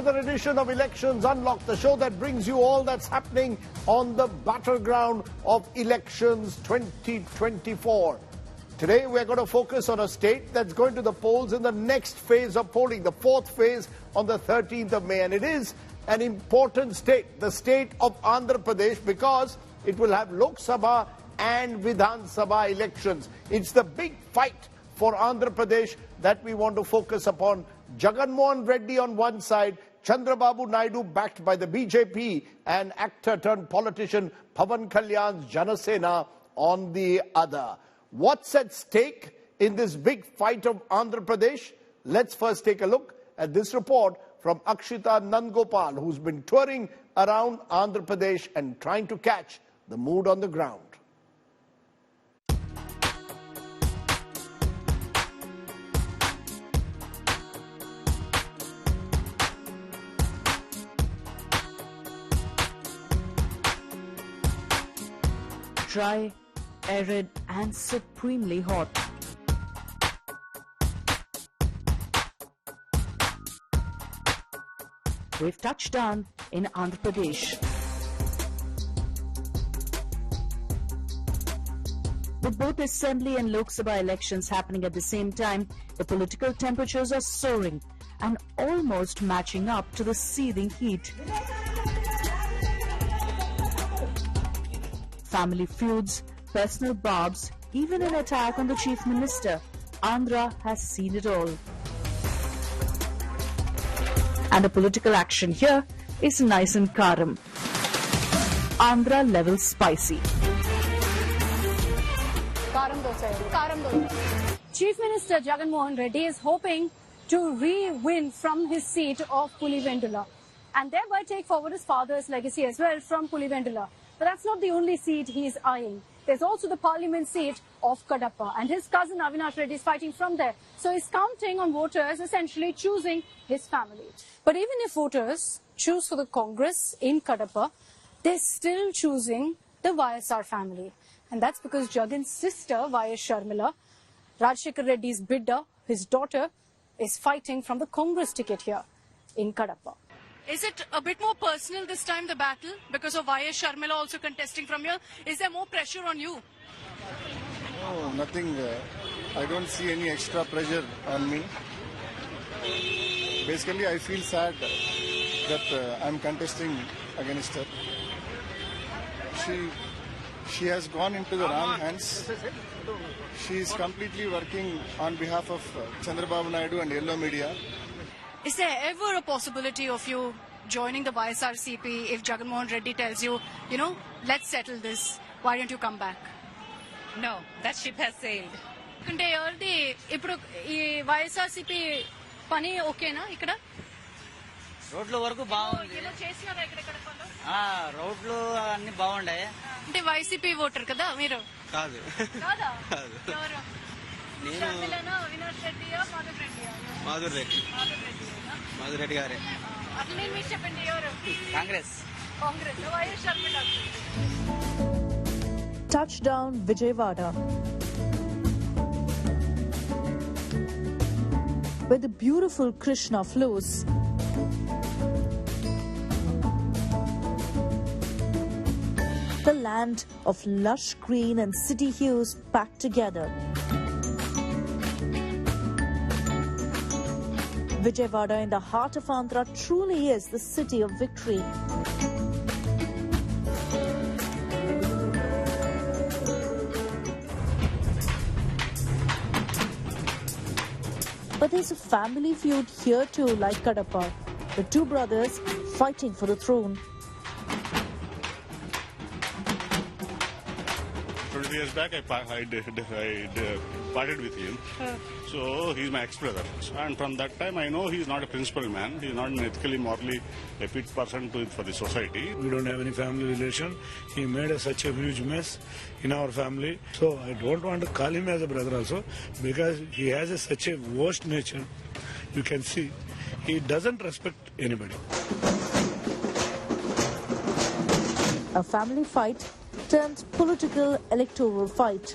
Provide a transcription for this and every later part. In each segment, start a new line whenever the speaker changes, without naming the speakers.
another edition of Elections Unlocked, the show that brings you all that's happening on the battleground of elections 2024. Today we're going to focus on a state that's going to the polls in the next phase of polling, the fourth phase on the 13th of May. And it is an important state, the state of Andhra Pradesh, because it will have Lok Sabha and Vidhan Sabha elections. It's the big fight for Andhra Pradesh that we want to focus upon. Jagan Reddy on one side, Babu Naidu backed by the BJP, and actor turned politician Pawan Kalyan's Sena on the other. What's at stake in this big fight of Andhra Pradesh? Let's first take a look at this report from Akshita Nandgopal, who's been touring around Andhra Pradesh and trying to catch the mood on the ground.
Dry, arid and supremely hot. We've touched down in Andhra Pradesh. With both Assembly and Lok Sabha elections happening at the same time, the political temperatures are soaring and almost matching up to the seething heat. Family feuds, personal barbs, even an attack on the Chief Minister. Andhra has seen it all. And the political action here is nice and karam. Andhra level spicy.
Chief Minister Jagan Reddy is hoping to re-win from his seat of Pulivendula and thereby take forward his father's legacy as well from Pulivendula. But that's not the only seat he is eyeing. There's also the parliament seat of Kadapa, and his cousin Avinash Reddy is fighting from there. So he's counting on voters essentially choosing his family. But even if voters choose for the Congress in Kadapa, they're still choosing the YSR family. And that's because Jagan's sister, Y.S. Sharmila, Rajshekhar Reddy's bidda, his daughter, is fighting from the Congress ticket here in Kadapa. Is it a bit more personal this time, the battle, because of Y.S. Sharmila also contesting from here? Is there more pressure on you?
No, nothing. I don't see any extra pressure on me. Basically, I feel sad that I'm contesting against her. She has gone into the wrong hands. She is completely working on behalf of Babu Naidu and Yellow Media.
Is there ever a possibility of you joining the YSRCP if Jagan Reddy tells you, you know, let's settle this, why don't you come back?
No, that ship has sailed.
Kunte evardi ippudu ee YSRCP pani okayna ikkada?
రోడ్ల వరకు బాగుంది.
ఏదో చేసినారా ఇక్కడ కడపలో?
రోడ్లు అన్ని బాగుండాయి.
అంటే వైసీపీ ఓటర్ కదా మీరు?
కాదు.
కాదా? ఎవరు? నేను షర్మిలనా, అవినాష్ రెడ్డియా, మాధవ్ రెడ్డియా?
మాధవ్ రెడ్డి. మాధవ్ రెడ్డి గారే.
అట్లనే మీరు చెప్పండి ఎవరు?
Congress.
Congress. YS Sharmila.
Touchdown Vijayawada, where the beautiful Krishna flows. The land of lush green and city hues packed together. Vijayawada, in the heart of Andhra, truly is the city of victory. But there's a family feud here too, like Kadapa. The two brothers fighting for the throne.
20 years back, I parted with him. So he's my ex-brother. And from that time, I know he's not a principled man. He's not an ethically, morally a fit person for the society.
We don't have any family relation. He made such a huge mess in our family. So I don't want to call him as a brother also, because he has such a worst nature. You can see he doesn't respect anybody.
A family fight turned political electoral fight.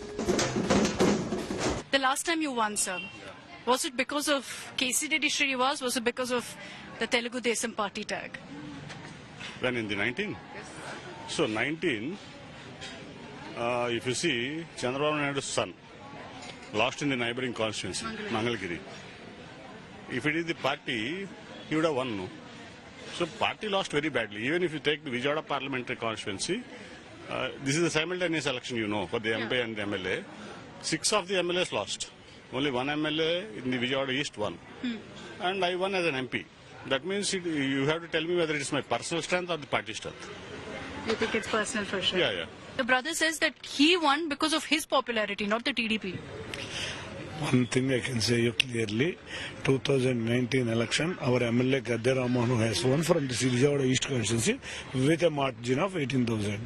The last time you won, sir,
Was it because of K.C. Reddy Srinivas? Was it because of the Telugu Desam party tag?
When in the 19? Yes. So 19, if you see, Chandrababu Naidu's son lost in the neighboring constituency, Mangalgiri. If it is the party, he would have won. No? So party lost very badly. Even if you take the Vijayawada parliamentary constituency, this is a simultaneous election, you know, for the MP and the MLA. 6 of the MLAs lost. Only 1 MLA in the Vijayawada East won. And I won as an MP. That means you have to tell me whether it is my personal strength or the party strength.
You think it's personal for sure?
Yeah, yeah.
The brother says that he won because of his popularity, not the TDP.
One thing I can say you clearly, 2019 election, our MLA Gadde Ramanu has won from the Vijayawada East constituency with a margin of 18,000.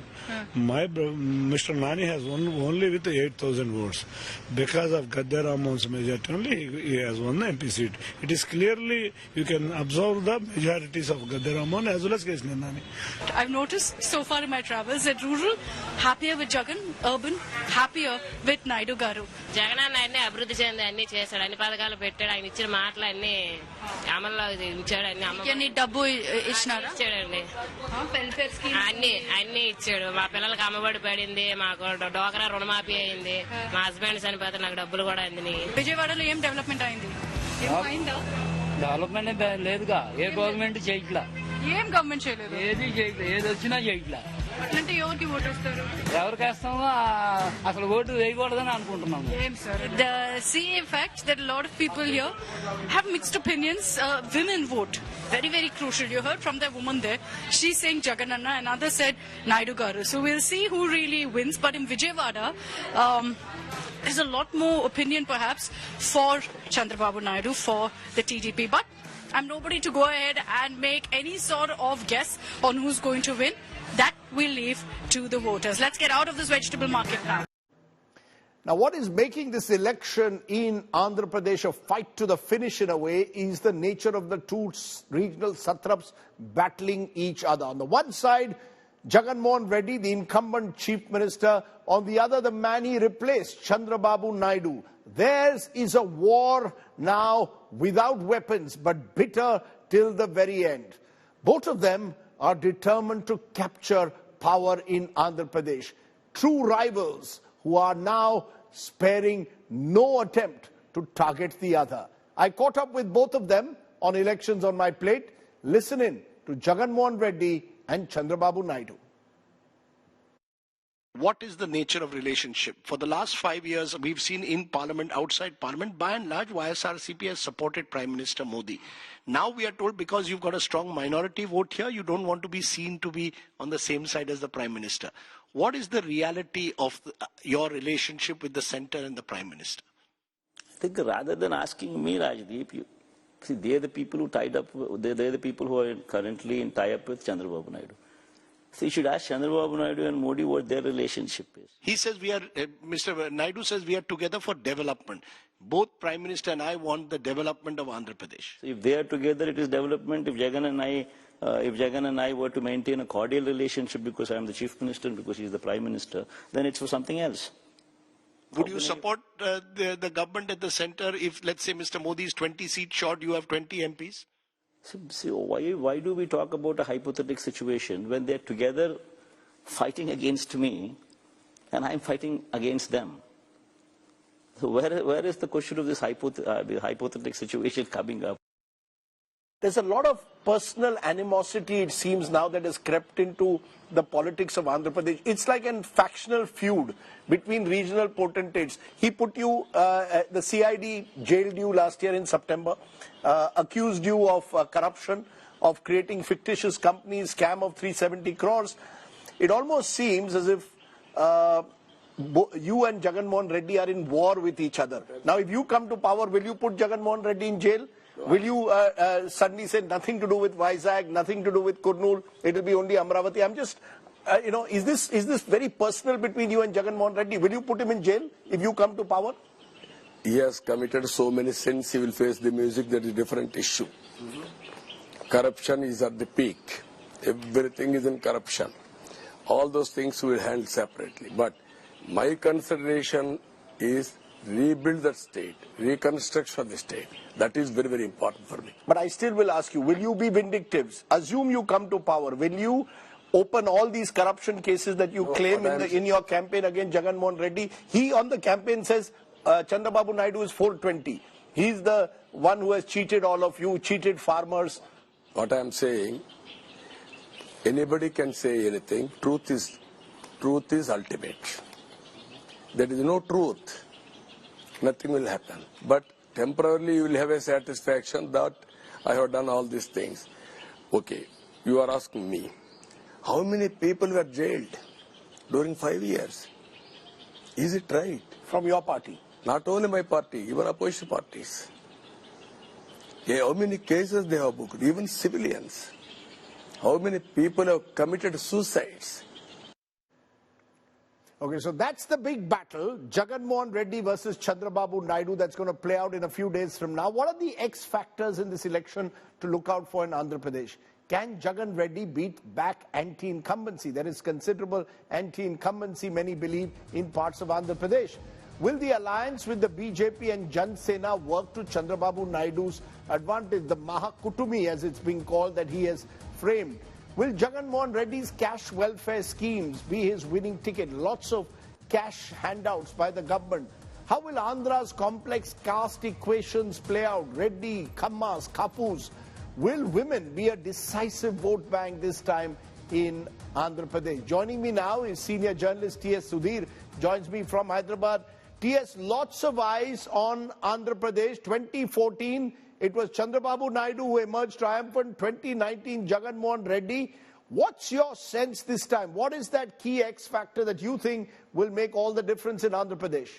My Mr. Nani has won only with 8,000 votes. Because of Gadde Ramanu's majority only, he has won the MP seat. It is clearly, you can observe the majorities of Gadde Ramanu as well as K.C. Nani.
I've noticed so far in my travels that rural, happier with Jagan, urban, happier with Naidu Garu.
Jagan Reddy అన్ని చేశాడు, అన్ని పథకాలు పెట్టాడు, ఆయన ఇచ్చిన మాటలు అన్ని అమల్లో ఇచ్చాడు, ఇచ్చాడండి, అన్ని ఇచ్చాడు. మా పిల్లలకి అమ్మబడి పడింది, మాకు డోకరా రుణమాఫీ అయింది, మా హస్బెండ్ చనిపోతే నాకు డబ్బులు కూడా అందినాయి.
విజయవాడలో ఏం డెవలప్మెంట్ అయింది?
డెవలప్మెంట్ లేదుగా, ఏ గవర్నమెంట్ చేయట్లా.
ఏం గవర్నమెంట్ చేయలేదు?
ఏది చేయట్లేదు, ఏది వచ్చినా చేయట్లా.
అట్లంటే ఎవరికి ఓటు వేస్తారు?
ఎవరికి వేస్తామో అసలు ఓటు వేయకూడదని అనుకుంటున్నాము.
The CA fact that a lot of people here have mixed opinions. Women vote. Very, very crucial. You heard from that woman there. She's saying Jagananna, and others said Naidu Garu. So we'll see who really wins. But in Vijayawada, there's a lot more opinion perhaps for Chandrababu Naidu, for the TDP. But I'm nobody to go ahead and make any sort of guess on who's going to win. That we'll leave to the voters. Let's get out of this vegetable market now.
Now, what is making this election in Andhra Pradesh a fight to the finish in a way is the nature of the two regional satraps battling each other. On the one side, Jagan Reddy, the incumbent chief minister. On the other, the man he replaced, Chandrababu Naidu. Theirs is a war now without weapons, but bitter till the very end. Both of them are determined to capture power in Andhra Pradesh. True rivals who are now sparing no attempt to target the other. I caught up with both of them on Elections on My Plate. Listen in to Jagan Reddy and Chandrababu Naidu. What is the nature of relationship? For the last 5 years, we've seen in Parliament, outside Parliament, by and large, YSRCP has supported Prime Minister Modi. Now we are told because you've got a strong minority vote here, you don't want to be seen to be on the same side as the Prime Minister. What is the reality of your relationship with the centre and the Prime Minister?
I think rather than asking me, Rajdeep, see, they're the people who tied up, they're the people who are currently in tie-up with Chandrababu Naidu. So you should ask Chandrababu Naidu and Modi what their relationship is.
He says we are, Mr. Naidu says we are together for development. Both Prime Minister and I want the development of Andhra Pradesh.
So if they are together, it is development. If Jagan and I were to maintain a cordial relationship because I am the Chief Minister and because he is the Prime Minister, then it's for something else.
Would you support the government at the centre if, let's say, Mr. Modi is 20 seats short, you have 20 MPs?
So why do we talk about a hypothetical situation when they're together fighting against me and I'm fighting against them? So where is the question of this hypothetical situation coming up?
There's a lot of personal animosity, it seems now, that has crept into the politics of Andhra Pradesh. It's like a factional feud between regional potentates. He put you, the CID jailed you last year in September, accused you of corruption, of creating fictitious companies, scam of 370 crores. It almost seems as if you and Jagan Reddy are in war with each other. Now, if you come to power, will you put Jagan Reddy in jail? Will you suddenly say nothing to do with Vizag, nothing to do with Kurnool, it will be only Amravati? I'm just, is this very personal between you and Jagan Reddy? Will you put him in jail if you come to power?
He has committed so many sins, he will face the music, that is a different issue. Corruption is at the peak. Everything is in corruption. All those things we will handle separately. But my consideration is rebuild the state, reconstruction of the state. That is very, very important for me.
But I still will ask you, will you be vindictive? Assume you come to power. Will you open all these corruption cases that you claim in your campaign against Jagan Mohan Reddy? He on the campaign says Chandrababu Naidu is 420. He's the one who has cheated all of you, cheated farmers.
What I am saying, anybody can say anything. Truth is ultimate. There is no truth. Nothing will happen. But temporarily you will have a satisfaction that I have done all these things. Okay, you are asking me, how many people were jailed during 5 years? Is it right?
From your party?
Not only my party, even opposition parties. Yeah, how many cases they have booked, even civilians? How many people have committed suicides?
Okay, so that's the big battle, Jagan Mohan Reddy versus Chandrababu Naidu, that's going to play out in a few days from now. What are the X factors in this election to look out for in Andhra Pradesh? Can Jagan Reddy beat back anti-incumbency? There is considerable anti-incumbency, many believe, in parts of Andhra Pradesh. Will the alliance with the BJP and Sena work to Chandrababu Naidu's advantage, the Mahakutumi as it's being called that he has framed? Will Jagan Mohan Reddy's cash welfare schemes be his winning ticket? Lots of cash handouts by the government. How will Andhra's complex caste equations play out? Reddy, Kammas, Kapus. Will women be a decisive vote bank this time in Andhra Pradesh? Joining me now is senior journalist T.S. Sudhir, joins me from Hyderabad. T.S., lots of eyes on Andhra Pradesh. 2014, it was Chandrababu Naidu who emerged triumphant. 2019, Jagan Mohan Reddy. What's your sense this time? What is that key X factor that you think will make all the difference in Andhra Pradesh?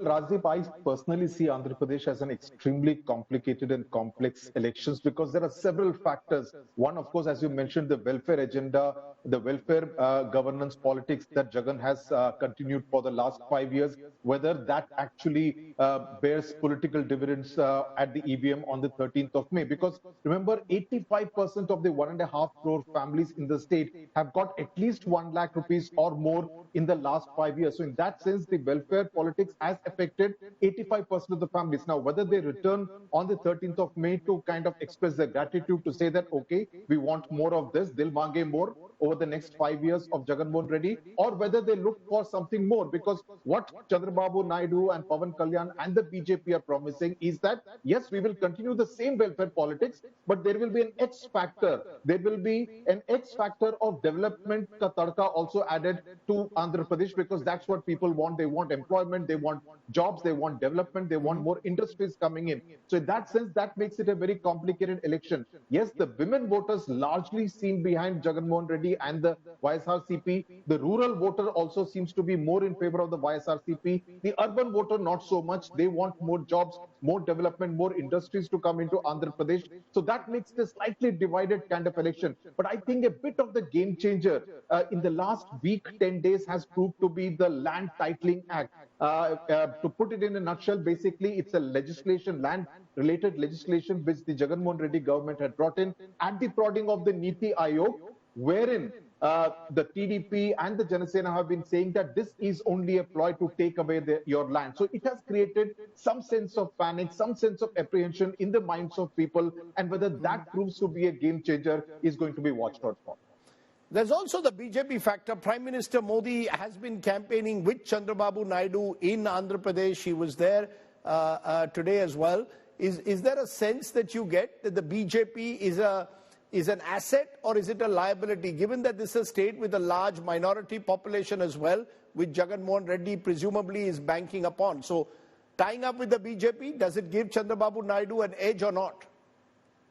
Rajdeep, I personally see Andhra Pradesh as an extremely complicated and complex elections because there are several factors. One, of course, as you mentioned, the welfare agenda, the welfare governance politics that Jagan has continued for the last 5 years, whether that actually bears political dividends at the EVM on the 13th of May. Because remember, 85% of the 1.5 crore families in the state have got at least 1 lakh rupees or more in the last 5 years. So in that sense, the welfare politics has affected 85% of the families. Now, whether they return on the 13th of May to kind of express their gratitude to say that, okay, we want more of this, they'll mange more over the next 5 years of Jagan Mohan Reddy, or whether they look for something more, because what Chandrababu Naidu and Pawan Kalyan and the BJP are promising is that, yes, we will continue the same welfare politics, but there will be an X factor. There will be an X factor of development ka tadka also added to Andhra Pradesh, because that's what people want. They want employment, they want jobs, they want development, they want more industries coming in. So in that sense, that makes it a very complicated election. Yes, the women voters largely seem behind Jagan Mohan Reddy and the YSRCP. The rural voter also seems to be more in favor of the YSRCP. The urban voter, not so much. They want more jobs, more development, more industries to come into Andhra Pradesh. So that makes it a slightly divided kind of election. But I think a bit of the game changer in the last week, 10 days has proved to be the Land Titling Act. To put it in a nutshell, basically, it's a legislation, land-related legislation, which the Jagan Mohan Reddy government had brought in at the prodding of the Niti Aayog, wherein the TDP and the Janasena have been saying that this is only a ploy to take away your land. So it has created some sense of panic, some sense of apprehension in the minds of people, and whether that proves to be a game changer is going to be watched out for.
There's also the BJP factor. Prime Minister Modi has been campaigning with Chandrababu Naidu in Andhra Pradesh. He was there today as well. Is there a sense that you get that the BJP is an asset or is it a liability, given that this is a state with a large minority population as well, which Jagan Mohan Reddy presumably is banking upon? So tying up with the BJP, does it give Chandrababu Naidu an edge or not?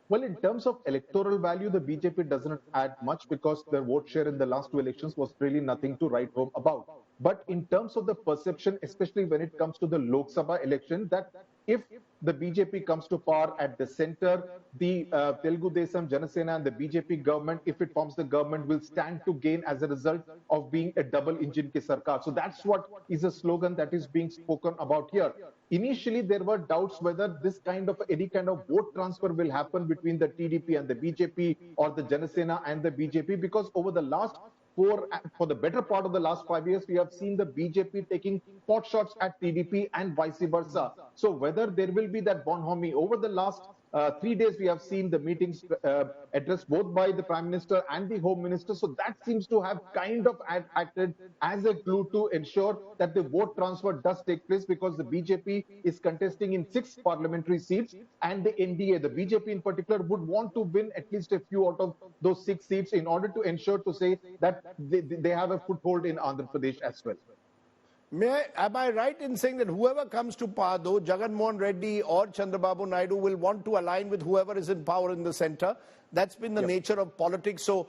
Well, in terms of electoral value, the BJP doesn't add much because their vote share in the last 2 elections was really nothing to write home about. But in terms of the perception, especially when it comes to the Lok Sabha election, that if the BJP comes to power at the center, the Telugu Desam, Janasena and the BJP government, if it forms the government, will stand to gain as a result of being a double engine ki sarkar. So that's what is a slogan that is being spoken about here. Initially, there were doubts whether this kind of any kind of vote transfer will happen between the TDP and the BJP or the Janasena and the BJP, because over the last for the better part of the last 5 years, we have seen the BJP taking pot shots at TDP and vice versa. So whether there will be that bonhomie over the last 3 days, we have seen the meetings addressed both by the Prime Minister and the Home Minister. So that seems to have kind of acted as a clue to ensure that the vote transfer does take place, because the BJP is contesting in 6 parliamentary seats, and the NDA, the BJP in particular, would want to win at least a few out of those 6 seats in order to ensure to say that they have a foothold in Andhra Pradesh as well.
Am I right in saying that whoever comes to power, though, Jagan Reddy or Chandrababu Naidu, will want to align with whoever is in power in the centre? That's been the nature of politics. So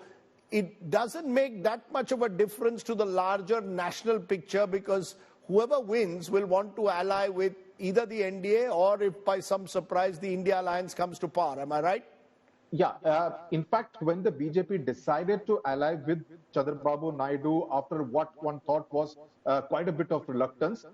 it doesn't make that much of a difference to the larger national picture, because whoever wins will want to ally with either the NDA or, if by some surprise the India alliance comes to power. Am I right?
Yeah, in fact, when the BJP decided to ally with Chandrababu Naidu after what one thought was quite a bit of reluctance,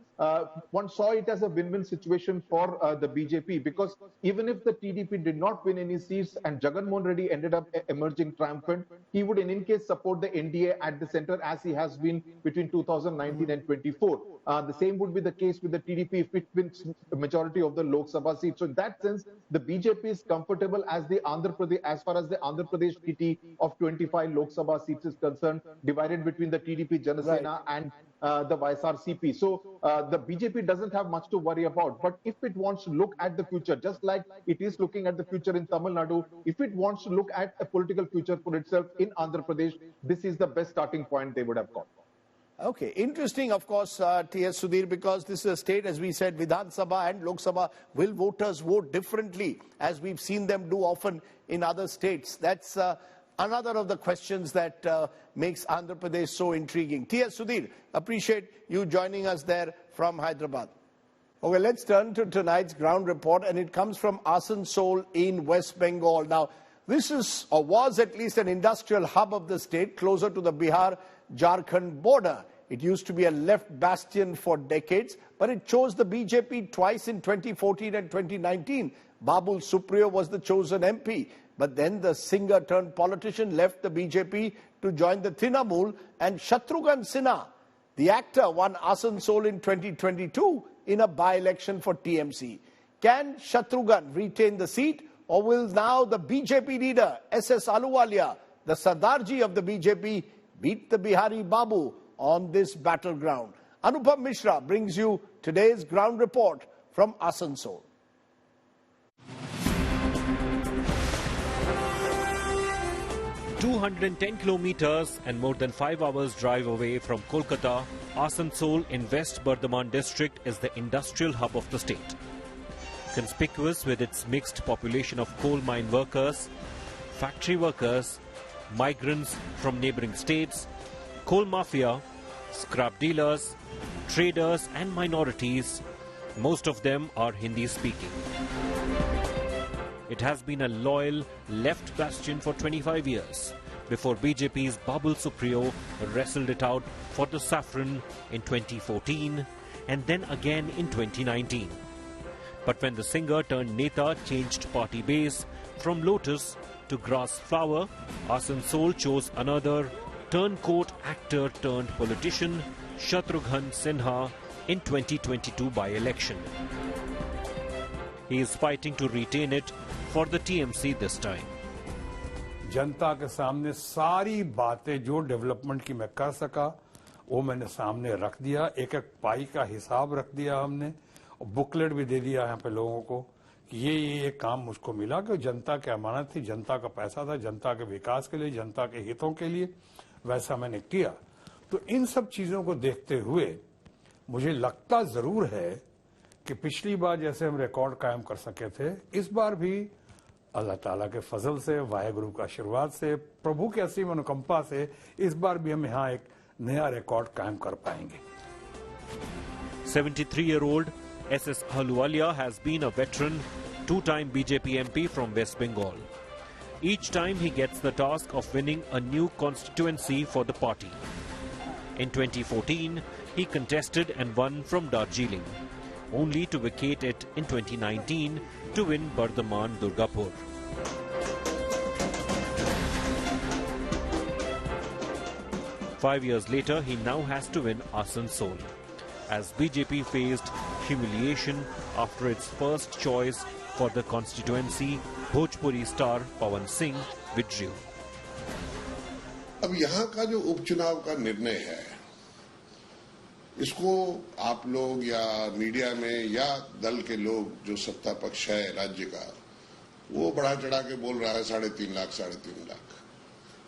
one saw it as a win-win situation for the BJP, because even if the TDP did not win any seats and Jagan Reddy ended up emerging triumphant, he would in any case support the NDA at the center, as he has been between 2019 and 24. The same would be the case with the TDP if it wins the majority of the Lok Sabha seats. So in that sense, the BJP is comfortable as far as the Andhra Pradesh TT of 25 Lok Sabha seats is concerned, divided between the TDP, Sena and the YSRCP. So the BJP doesn't have much to worry about. But if it wants to look at the future, just like it is looking at the future in Tamil Nadu, if it wants to look at a political future for itself in Andhra Pradesh, this is the best starting point they would have got.
Okay, interesting, of course, T.S. Sudhir, because this is a state, as we said, Vidhan Sabha and Lok Sabha, will voters vote differently, as we've seen them do often in other states? That's another of the questions that makes Andhra Pradesh so intriguing. T.S. Sudhir, appreciate you joining us there from Hyderabad. Okay, let's turn to tonight's ground report, and it comes from Asansol in West Bengal. Now, this is, or was at least, an industrial hub of the state, closer to the Bihar-Jharkhand border. It used to be a left bastion for decades, but it chose the BJP twice in 2014 and 2019. Babu was the chosen MP. But then the singer-turned-politician left the BJP to join the Trinamool, and Shatrughan Sinha, the actor, won Asansol in 2022 in a by-election for TMC. Can Shatrughan retain the seat, or will now the BJP leader, SS Ahluwalia, the Sardarji of the BJP, beat the Bihari Babu on this battleground? Anupam Mishra brings you today's ground report from Asansol.
...210 kilometers and more than 5 hours drive away from Kolkata, Asansol in West Bardhaman district is the industrial hub of the state. Conspicuous with its mixed population of coal mine workers, factory workers, migrants from neighboring states, coal mafia, scrap dealers, traders and minorities, most of them are Hindi speaking. It has been a loyal left bastion for 25 years before BJP's Babu wrestled it out for the saffron in 2014 and then again in 2019. But when the singer-turned-neta changed party base from Lotus to Grass Flower, Asansol chose another turncoat actor-turned-politician, Shatrughan Sinha, in 2022 by-election. He is fighting to retain it for the TMC this time.
जनता के सामने सारी बातें जो development की मैं कर सका वो मैंने सामने रख दिया, एक एक पाई का हिसाब रख दिया हमने और बुकलेट भी दे दिया यहाँ पे लोगों को कि ये काम मुझको मिला कि जनता की अमानत थी, जनता का पैसा था, जनता के विकास के लिए, जनता के हितों के लिए, वैसा मैंने किया। तो इन सब चीजों को देखते हुए मुझे लगता जरूर है कि पिछली बार जैसे हम रिकॉर्ड कायम कर सके थे, इस बार भी अल्लाह ताला के फजल से, वाहेगुरु का आशीर्वाद से, प्रभु की असीम अनुकंपा से इस बार भी हम यहाँ एक नया रिकॉर्ड कायम कर पाएंगे।
73-year-old SS Ahluwalia has been a veteran, two-time BJP MP from West Bengal. Each time he gets the task of winning a new constituency for the party. In 2014, he contested and won from Darjeeling, only to vacate it in 2019 to win Bardhaman Durgapur. 5 years later, he now has to win Asansol, as BJP faced humiliation after its first choice for the constituency, Bhojpuri star Pawan Singh, withdrew.
अब यहाँ का जो उपचुनाव का निर्णय है, इसको आप लोग या मीडिया में या दल के लोग जो सत्ता पक्ष है राज्य का, वो बढ़ा चढ़ा के बोल रहा है 3.5 लाख 3.5 लाख।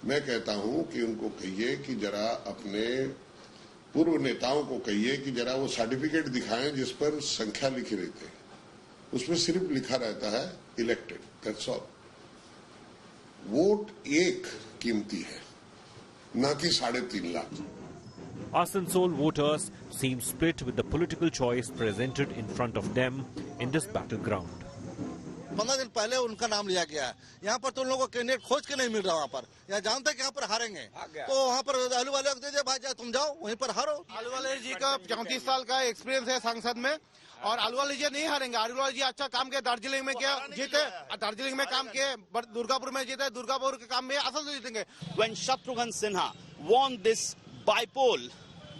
मैं कहता हूं कि उनको कहिए कि जरा अपने पूर्व नेताओं को कहिए कि जरा वो सर्टिफिकेट दिखाएं जिस पर संख्या लिखी रहती है, उसमें सिर्फ लिखा रहता है इलेक्टेड, दैट्स ऑल। वोट एक कीमती है, ना कि 3.5 lakh.
Asansol voters seem split with the political choice presented in front of them in this battleground.
15 दिन पहले उनका नाम लिया गया है। यहाँ पर तो उन लोगों को कैंडिडेट खोज के नहीं मिल रहा। वहाँ पर यहाँ जानते हैं कि यहाँ पर हारेंगे, तो वहाँ पर आलू वाले को दे दे भाई, तुम जाओ वहीं पर हारो।
आलू वाले जी का 34 साल का एक्सपीरियंस है सांसद में, और आलू वाले जी नहीं हारेंगे। आलू वाले जी अच्छा काम किया, दार्जिलिंग में किया, जीते, दार्जिलिंग में काम किए, दुर्गापुर में जीते, दुर्गापुर के काम में आसानसोल जीतेंगे।
When Shatrughan Sinha won this by-poll,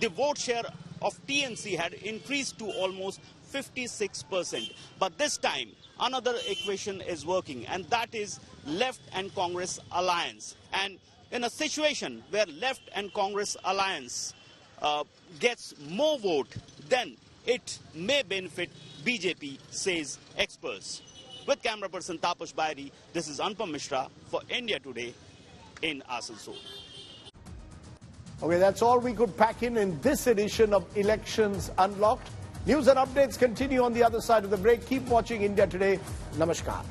the vote share of TNC had increased to almost 56%. But this time, another equation is working, and that is left and Congress alliance. And in a situation where left and Congress alliance gets more vote, then it may benefit BJP, says experts. With camera person Tapash Bihari, this is Anupam Mishra for India Today in Asansol.
Okay, that's all we could pack in this edition of Elections Unlocked. News and updates continue on the other side of the break. Keep watching India Today. Namaskar.